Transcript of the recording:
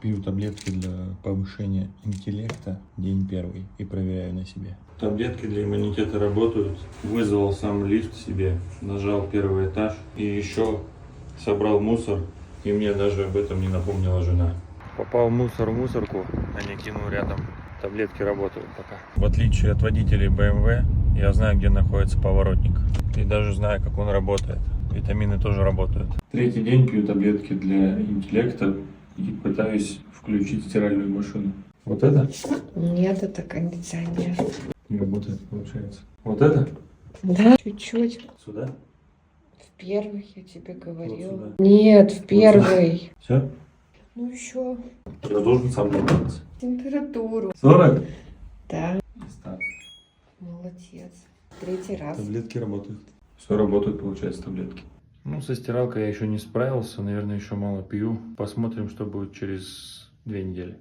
Пью таблетки для повышения интеллекта день первый и проверяю на себе. Таблетки для иммунитета работают. Вызвал сам лифт себе, нажал первый этаж и еще собрал мусор. И мне даже об этом не напомнила жена. Попал мусор в мусорку, а не кинул рядом. Таблетки работают пока. В отличие от водителей BMW, я знаю, где находится поворотник. И даже знаю, как он работает. Витамины тоже работают. Третий день пью таблетки для интеллекта и пытаюсь включить стиральную машину. Вот это? Нет, это кондиционер. Не работает, получается. Вот это? Да, чуть-чуть. Сюда? В первый я тебе говорила. Вот сюда. Нет, в первый. Все? Ну еще Я должен сам добавиться. температуру. 40? Да, И старт. молодец. Третий раз. Таблетки работают. Все работает, получается, таблетки. Ну, со стиралкой я еще не справился. Наверное, еще мало пью. Посмотрим, что будет через 2 недели.